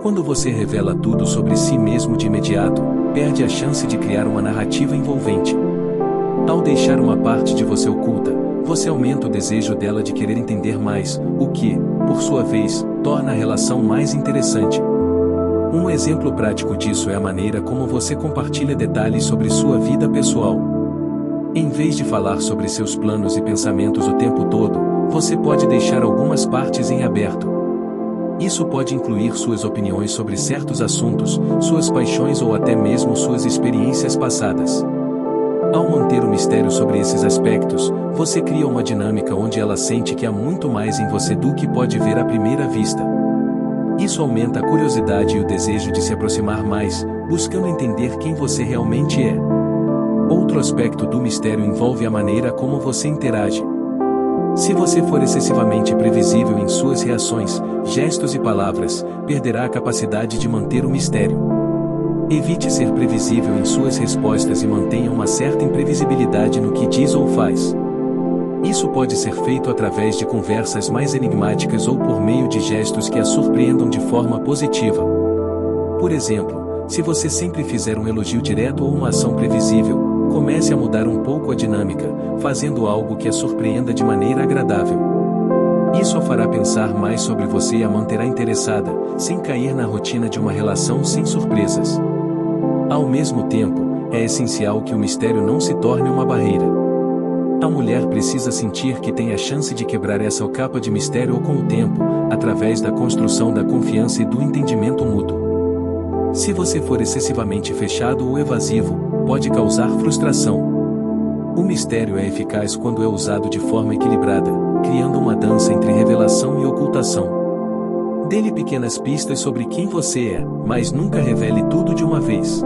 Quando você revela tudo sobre si mesmo de imediato, perde a chance de criar uma narrativa envolvente. Ao deixar uma parte de você oculta, você aumenta o desejo dela de querer entender mais, o que, por sua vez, torna a relação mais interessante. Um exemplo prático disso é a maneira como você compartilha detalhes sobre sua vida pessoal. Em vez de falar sobre seus planos e pensamentos o tempo todo, você pode deixar algumas partes em aberto. Isso pode incluir suas opiniões sobre certos assuntos, suas paixões ou até mesmo suas experiências passadas. Ao manter o mistério sobre esses aspectos, você cria uma dinâmica onde ela sente que há muito mais em você do que pode ver à primeira vista. Isso aumenta a curiosidade e o desejo de se aproximar mais, buscando entender quem você realmente é. Outro aspecto do mistério envolve a maneira como você interage. Se você for excessivamente previsível em suas reações, gestos e palavras, perderá a capacidade de manter o mistério. Evite ser previsível em suas respostas e mantenha uma certa imprevisibilidade no que diz ou faz. Isso pode ser feito através de conversas mais enigmáticas ou por meio de gestos que a surpreendam de forma positiva. Por exemplo, se você sempre fizer um elogio direto ou uma ação previsível, comece a mudar um pouco a dinâmica, fazendo algo que a surpreenda de maneira agradável. Isso a fará pensar mais sobre você e a manterá interessada, sem cair na rotina de uma relação sem surpresas. Ao mesmo tempo, é essencial que o mistério não se torne uma barreira. A mulher precisa sentir que tem a chance de quebrar essa capa de mistério com o tempo, através da construção da confiança e do entendimento mútuo. Se você for excessivamente fechado ou evasivo, pode causar frustração. O mistério é eficaz quando é usado de forma equilibrada, criando uma dança entre revelação e ocultação. Dê-lhe pequenas pistas sobre quem você é, mas nunca revele tudo de uma vez.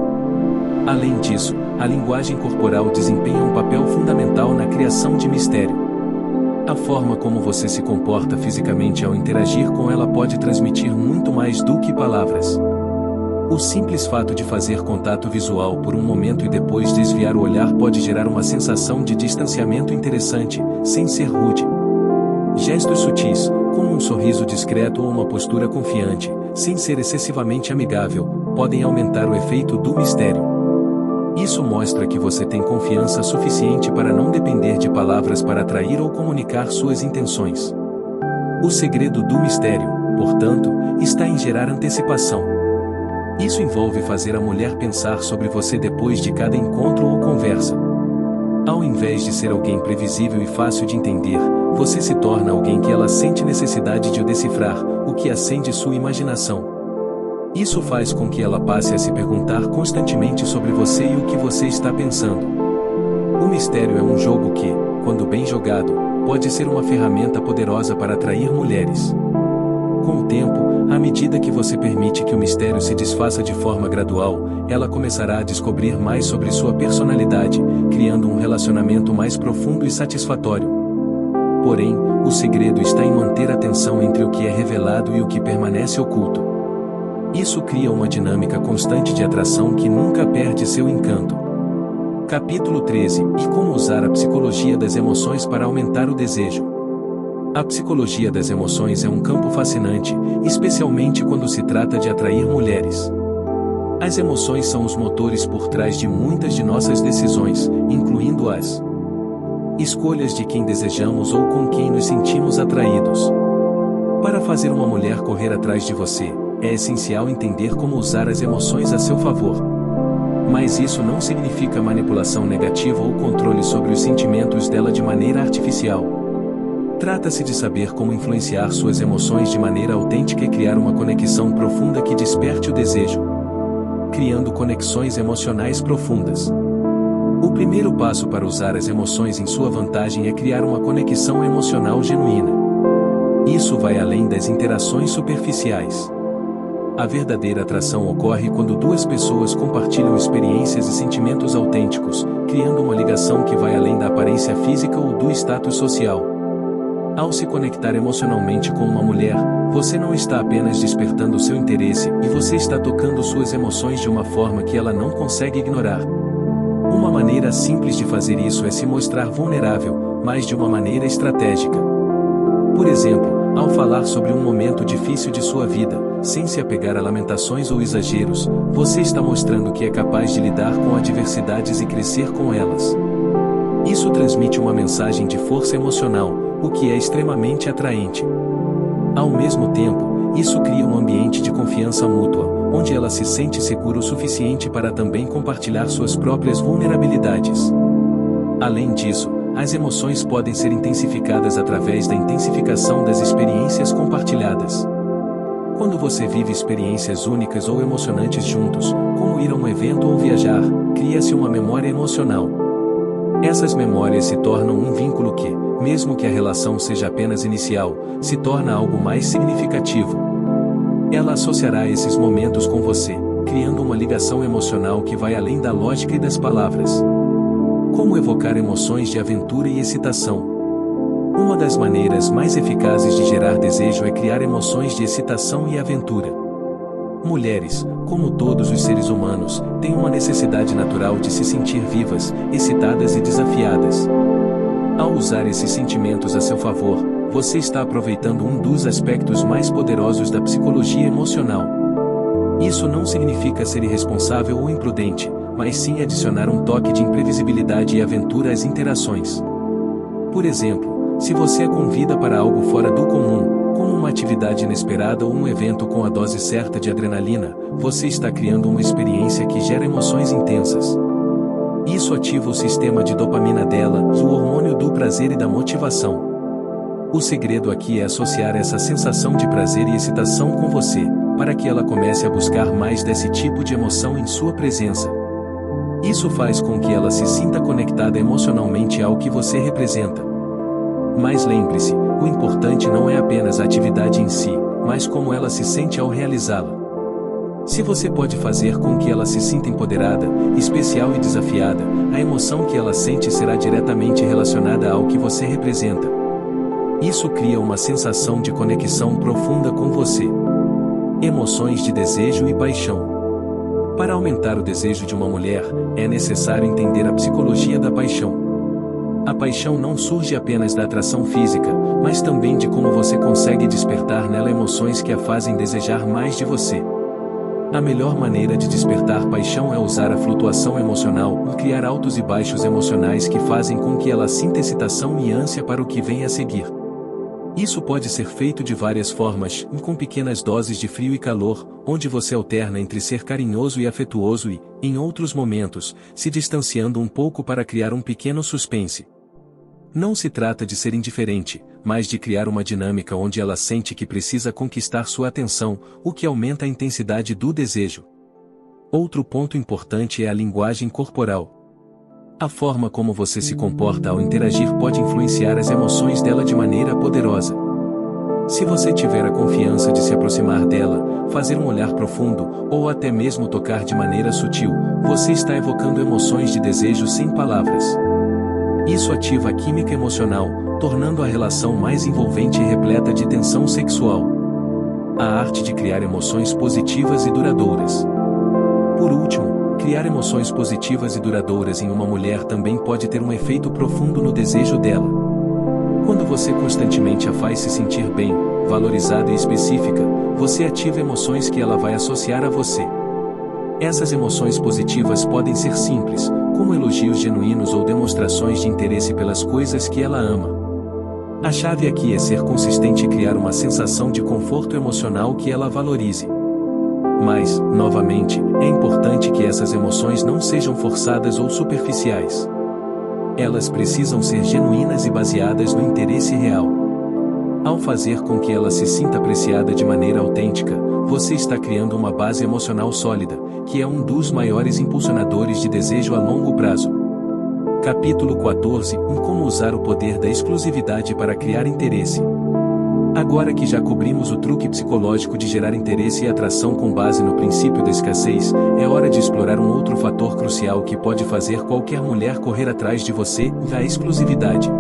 Além disso, a linguagem corporal desempenha um papel fundamental na criação de mistério. A forma como você se comporta fisicamente ao interagir com ela pode transmitir muito mais do que palavras. O simples fato de fazer contato visual por um momento e depois desviar o olhar pode gerar uma sensação de distanciamento interessante, sem ser rude. Gestos sutis, como um sorriso discreto ou uma postura confiante, sem ser excessivamente amigável, podem aumentar o efeito do mistério. Isso mostra que você tem confiança suficiente para não depender de palavras para atrair ou comunicar suas intenções. O segredo do mistério, portanto, está em gerar antecipação. Isso envolve fazer a mulher pensar sobre você depois de cada encontro ou conversa. Ao invés de ser alguém previsível e fácil de entender, você se torna alguém que ela sente necessidade de o decifrar, o que acende sua imaginação. Isso faz com que ela passe a se perguntar constantemente sobre você e o que você está pensando. O mistério é um jogo que, quando bem jogado, pode ser uma ferramenta poderosa para atrair mulheres. Com o tempo, à medida que você permite que o mistério se desfaça de forma gradual, ela começará a descobrir mais sobre sua personalidade, criando um relacionamento mais profundo e satisfatório. Porém, o segredo está em manter a tensão entre o que é revelado e o que permanece oculto. Isso cria uma dinâmica constante de atração que nunca perde seu encanto. Capítulo 13 – E como usar a psicologia das emoções para aumentar o desejo. A psicologia das emoções é um campo fascinante, especialmente quando se trata de atrair mulheres. As emoções são os motores por trás de muitas de nossas decisões, incluindo as escolhas de quem desejamos ou com quem nos sentimos atraídos. Para fazer uma mulher correr atrás de você, é essencial entender como usar as emoções a seu favor. Mas isso não significa manipulação negativa ou controle sobre os sentimentos dela de maneira artificial. Trata-se de saber como influenciar suas emoções de maneira autêntica e criar uma conexão profunda que desperte o desejo, criando conexões emocionais profundas. O primeiro passo para usar as emoções em sua vantagem é criar uma conexão emocional genuína. Isso vai além das interações superficiais. A verdadeira atração ocorre quando duas pessoas compartilham experiências e sentimentos autênticos, criando uma ligação que vai além da aparência física ou do status social. Ao se conectar emocionalmente com uma mulher, você não está apenas despertando seu interesse, e você está tocando suas emoções de uma forma que ela não consegue ignorar. Uma maneira simples de fazer isso é se mostrar vulnerável, mas de uma maneira estratégica. Por exemplo, ao falar sobre um momento difícil de sua vida, sem se apegar a lamentações ou exageros, você está mostrando que é capaz de lidar com adversidades e crescer com elas. Isso transmite uma mensagem de força emocional, o que é extremamente atraente. Ao mesmo tempo, isso cria um ambiente de confiança mútua, onde ela se sente segura o suficiente para também compartilhar suas próprias vulnerabilidades. Além disso, as emoções podem ser intensificadas através da intensificação das experiências compartilhadas. Quando você vive experiências únicas ou emocionantes juntos, como ir a um evento ou viajar, cria-se uma memória emocional. Essas memórias se tornam um vínculo que, mesmo que a relação seja apenas inicial, se torna algo mais significativo. Ela associará esses momentos com você, criando uma ligação emocional que vai além da lógica e das palavras. Como evocar emoções de aventura e excitação? Uma das maneiras mais eficazes de gerar desejo é criar emoções de excitação e aventura. Mulheres, como todos os seres humanos, têm uma necessidade natural de se sentir vivas, excitadas e desafiadas. Ao usar esses sentimentos a seu favor, você está aproveitando um dos aspectos mais poderosos da psicologia emocional. Isso não significa ser irresponsável ou imprudente, mas sim adicionar um toque de imprevisibilidade e aventura às interações. Por exemplo, se você a convida para algo fora do comum, como uma atividade inesperada ou um evento com a dose certa de adrenalina, você está criando uma experiência que gera emoções intensas. Isso ativa o sistema de dopamina dela, o hormônio do prazer e da motivação. O segredo aqui é associar essa sensação de prazer e excitação com você, para que ela comece a buscar mais desse tipo de emoção em sua presença. Isso faz com que ela se sinta conectada emocionalmente ao que você representa. Mas lembre-se, o importante não é apenas a atividade em si, mas como ela se sente ao realizá-la. Se você pode fazer com que ela se sinta empoderada, especial e desafiada, a emoção que ela sente será diretamente relacionada ao que você representa. Isso cria uma sensação de conexão profunda com você. Emoções de desejo e paixão. Para aumentar o desejo de uma mulher, é necessário entender a psicologia da paixão. A paixão não surge apenas da atração física, mas também de como você consegue despertar nela emoções que a fazem desejar mais de você. A melhor maneira de despertar paixão é usar a flutuação emocional e criar altos e baixos emocionais que fazem com que ela sinta excitação e ânsia para o que vem a seguir. Isso pode ser feito de várias formas, com pequenas doses de frio e calor, onde você alterna entre ser carinhoso e afetuoso e, em outros momentos, se distanciando um pouco para criar um pequeno suspense. Não se trata de ser indiferente, mas de criar uma dinâmica onde ela sente que precisa conquistar sua atenção, o que aumenta a intensidade do desejo. Outro ponto importante é a linguagem corporal. A forma como você se comporta ao interagir pode influenciar as emoções dela de maneira poderosa. Se você tiver a confiança de se aproximar dela, fazer um olhar profundo, ou até mesmo tocar de maneira sutil, você está evocando emoções de desejo sem palavras. Isso ativa a química emocional, tornando a relação mais envolvente e repleta de tensão sexual. A arte de criar emoções positivas e duradouras. Por último, criar emoções positivas e duradouras em uma mulher também pode ter um efeito profundo no desejo dela. Quando você constantemente a faz se sentir bem, valorizada e específica, você ativa emoções que ela vai associar a você. Essas emoções positivas podem ser simples, como elogios genuínos ou demonstrações de interesse pelas coisas que ela ama. A chave aqui é ser consistente e criar uma sensação de conforto emocional que ela valorize. Mas, novamente, é importante que essas emoções não sejam forçadas ou superficiais. Elas precisam ser genuínas e baseadas no interesse real. Ao fazer com que ela se sinta apreciada de maneira autêntica, você está criando uma base emocional sólida, que é um dos maiores impulsionadores de desejo a longo prazo. Capítulo 14 Como usar o poder da exclusividade para criar interesse. Agora que já cobrimos o truque psicológico de gerar interesse e atração com base no princípio da escassez, é hora de explorar um outro fator crucial que pode fazer qualquer mulher correr atrás de você, a exclusividade.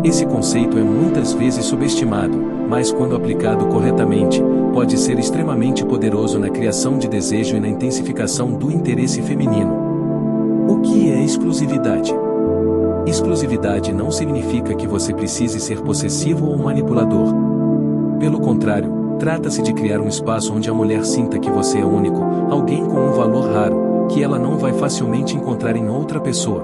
Esse conceito é muitas vezes subestimado, mas quando aplicado corretamente, pode ser extremamente poderoso na criação de desejo e na intensificação do interesse feminino. O que é exclusividade? Exclusividade não significa que você precise ser possessivo ou manipulador. Pelo contrário, trata-se de criar um espaço onde a mulher sinta que você é único, alguém com um valor raro, que ela não vai facilmente encontrar em outra pessoa.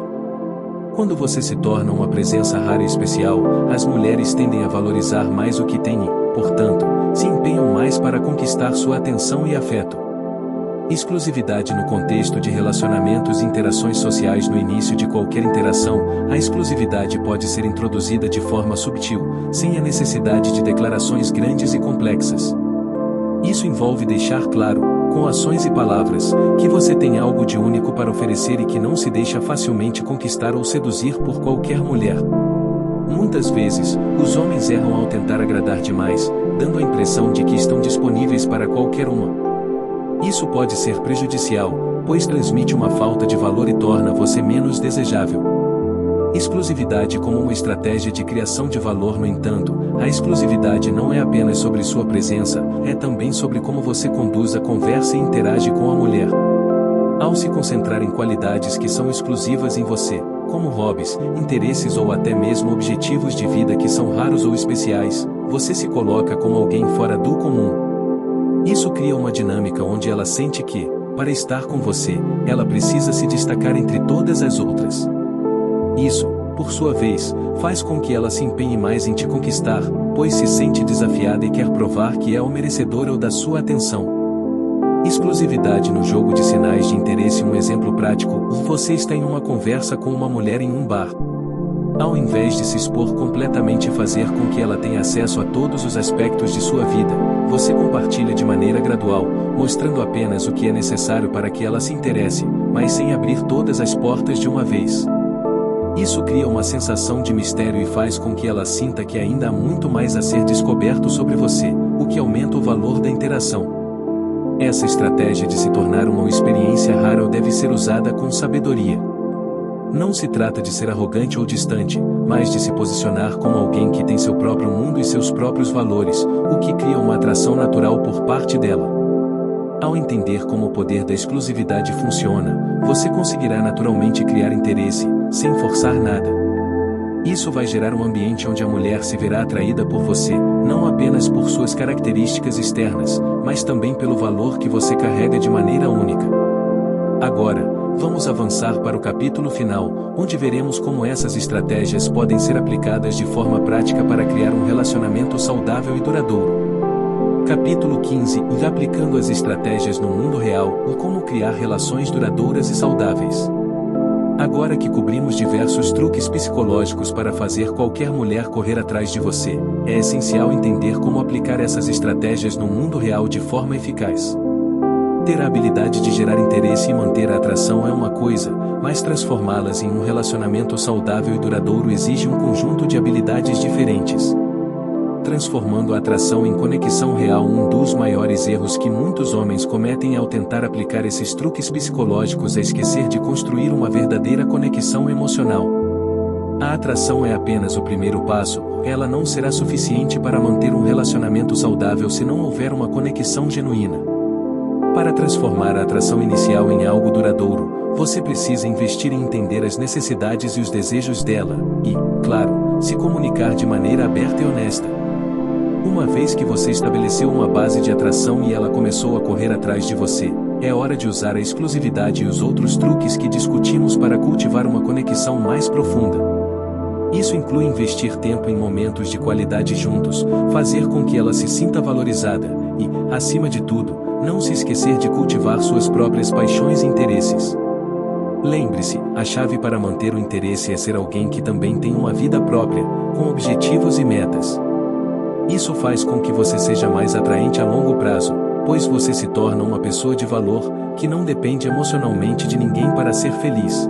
Quando você se torna uma presença rara e especial, as mulheres tendem a valorizar mais o que têm e, portanto, se empenham mais para conquistar sua atenção e afeto. Exclusividade no contexto de relacionamentos e interações sociais. No início de qualquer interação, a exclusividade pode ser introduzida de forma sutil, sem a necessidade de declarações grandes e complexas. Isso envolve deixar claro, com ações e palavras, que você tem algo de único para oferecer e que não se deixa facilmente conquistar ou seduzir por qualquer mulher. Muitas vezes, os homens erram ao tentar agradar demais, dando a impressão de que estão disponíveis para qualquer uma. Isso pode ser prejudicial, pois transmite uma falta de valor e torna você menos desejável. Exclusividade como uma estratégia de criação de valor. No entanto, a exclusividade não é apenas sobre sua presença, é também sobre como você conduz a conversa e interage com a mulher. Ao se concentrar em qualidades que são exclusivas em você, como hobbies, interesses ou até mesmo objetivos de vida que são raros ou especiais, você se coloca como alguém fora do comum. Isso cria uma dinâmica onde ela sente que, para estar com você, ela precisa se destacar entre todas as outras. Isso, por sua vez, faz com que ela se empenhe mais em te conquistar, pois se sente desafiada e quer provar que é o merecedor da sua atenção. Exclusividade no jogo de sinais de interesse. Um exemplo prático: você está em uma conversa com uma mulher em um bar. Ao invés de se expor completamente e fazer com que ela tenha acesso a todos os aspectos de sua vida, você compartilha de maneira gradual, mostrando apenas o que é necessário para que ela se interesse, mas sem abrir todas as portas de uma vez. Isso cria uma sensação de mistério e faz com que ela sinta que ainda há muito mais a ser descoberto sobre você, o que aumenta o valor da interação. Essa estratégia de se tornar uma experiência rara deve ser usada com sabedoria. Não se trata de ser arrogante ou distante, mas de se posicionar como alguém que tem seu próprio mundo e seus próprios valores, o que cria uma atração natural por parte dela. Ao entender como o poder da exclusividade funciona, você conseguirá naturalmente criar interesse, sem forçar nada. Isso vai gerar um ambiente onde a mulher se verá atraída por você, não apenas por suas características externas, mas também pelo valor que você carrega de maneira única. Agora, vamos avançar para o capítulo final, onde veremos como essas estratégias podem ser aplicadas de forma prática para criar um relacionamento saudável e duradouro. Capítulo 15 Aplicando as estratégias no mundo real e como criar relações duradouras e saudáveis. Agora que cobrimos diversos truques psicológicos para fazer qualquer mulher correr atrás de você, é essencial entender como aplicar essas estratégias no mundo real de forma eficaz. Ter a habilidade de gerar interesse e manter a atração é uma coisa, mas transformá-las em um relacionamento saudável e duradouro exige um conjunto de habilidades diferentes. Transformando a atração em conexão real. Um dos maiores erros que muitos homens cometem ao tentar aplicar esses truques psicológicos é esquecer de construir uma verdadeira conexão emocional. A atração é apenas o primeiro passo, ela não será suficiente para manter um relacionamento saudável se não houver uma conexão genuína. Para transformar a atração inicial em algo duradouro, você precisa investir em entender as necessidades e os desejos dela, e, claro, se comunicar de maneira aberta e honesta. Uma vez que você estabeleceu uma base de atração e ela começou a correr atrás de você, é hora de usar a exclusividade e os outros truques que discutimos para cultivar uma conexão mais profunda. Isso inclui investir tempo em momentos de qualidade juntos, fazer com que ela se sinta valorizada e, acima de tudo, não se esquecer de cultivar suas próprias paixões e interesses. Lembre-se, a chave para manter o interesse é ser alguém que também tem uma vida própria, com objetivos e metas. Isso faz com que você seja mais atraente a longo prazo, pois você se torna uma pessoa de valor, que não depende emocionalmente de ninguém para ser feliz.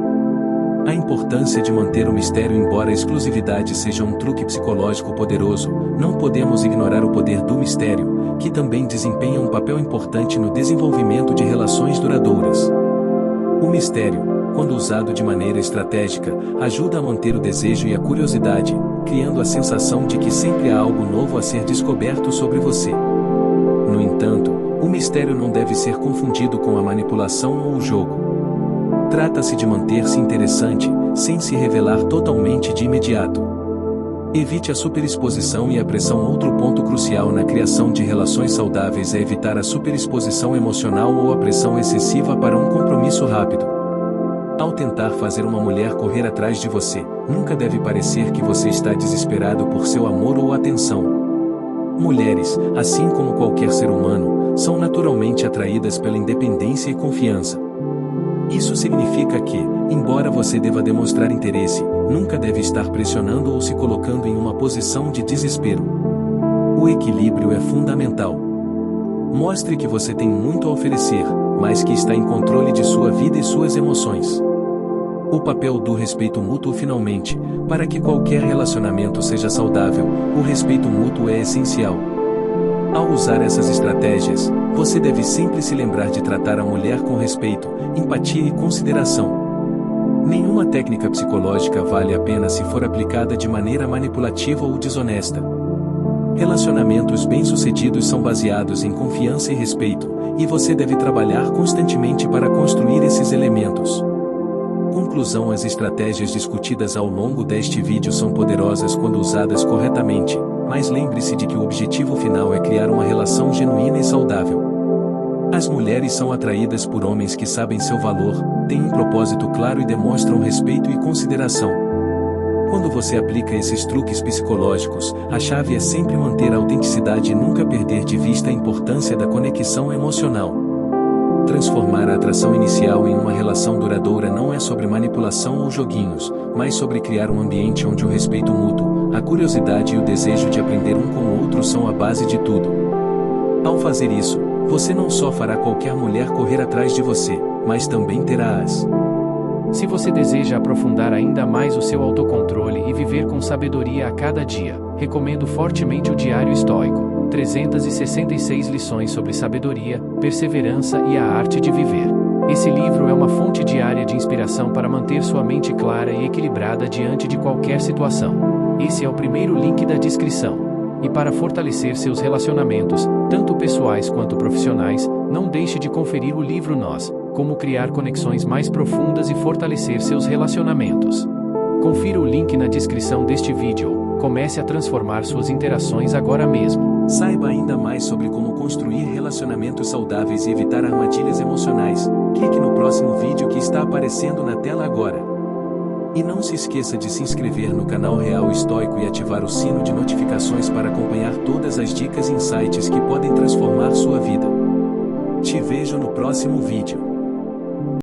A importância de manter o mistério. Embora a exclusividade seja um truque psicológico poderoso, não podemos ignorar o poder do mistério, que também desempenha um papel importante no desenvolvimento de relações duradouras. O mistério, quando usado de maneira estratégica, ajuda a manter o desejo e a curiosidade, criando a sensação de que sempre há algo novo a ser descoberto sobre você. No entanto, o mistério não deve ser confundido com a manipulação ou o jogo. Trata-se de manter-se interessante, sem se revelar totalmente de imediato. Evite a superexposição e a pressão. Outro ponto crucial na criação de relações saudáveis é evitar a superexposição emocional ou a pressão excessiva para um compromisso rápido. Ao tentar fazer uma mulher correr atrás de você, nunca deve parecer que você está desesperado por seu amor ou atenção. Mulheres, assim como qualquer ser humano, são naturalmente atraídas pela independência e confiança. Isso significa que, embora você deva demonstrar interesse, nunca deve estar pressionando ou se colocando em uma posição de desespero. O equilíbrio é fundamental. Mostre que você tem muito a oferecer, mas que está em controle de sua vida e suas emoções. O papel do respeito mútuo. Finalmente, para que qualquer relacionamento seja saudável, o respeito mútuo é essencial. Ao usar essas estratégias, você deve sempre se lembrar de tratar a mulher com respeito, empatia e consideração. Nenhuma técnica psicológica vale a pena se for aplicada de maneira manipulativa ou desonesta. Relacionamentos bem-sucedidos são baseados em confiança e respeito, e você deve trabalhar constantemente para construir esses elementos. Conclusão: as estratégias discutidas ao longo deste vídeo são poderosas quando usadas corretamente, mas lembre-se de que o objetivo final é criar uma relação genuína e saudável. As mulheres são atraídas por homens que sabem seu valor, têm um propósito claro e demonstram respeito e consideração. Quando você aplica esses truques psicológicos, a chave é sempre manter a autenticidade e nunca perder de vista a importância da conexão emocional. Transformar a atração inicial em uma relação duradoura não é sobre manipulação ou joguinhos, mas sobre criar um ambiente onde o respeito mútuo, a curiosidade e o desejo de aprender um com o outro são a base de tudo. Ao fazer isso, você não só fará qualquer mulher correr atrás de você, mas também terá as. Se você deseja aprofundar ainda mais o seu autocontrole e viver com sabedoria a cada dia, recomendo fortemente o Diário Estoico. 366 lições sobre sabedoria, perseverança e a arte de viver. Esse livro é uma fonte diária de inspiração para manter sua mente clara e equilibrada diante de qualquer situação. Esse é o primeiro link da descrição. E para fortalecer seus relacionamentos, tanto pessoais quanto profissionais, não deixe de conferir o livro Nós, Como Criar Conexões Mais Profundas e Fortalecer Seus Relacionamentos. Confira o link na descrição deste vídeo. Comece a transformar suas interações agora mesmo. Saiba ainda mais sobre como construir relacionamentos saudáveis e evitar armadilhas emocionais. Clique no próximo vídeo que está aparecendo na tela agora. E não se esqueça de se inscrever no canal Real Estoico e ativar o sino de notificações para acompanhar todas as dicas e insights que podem transformar sua vida. Te vejo no próximo vídeo.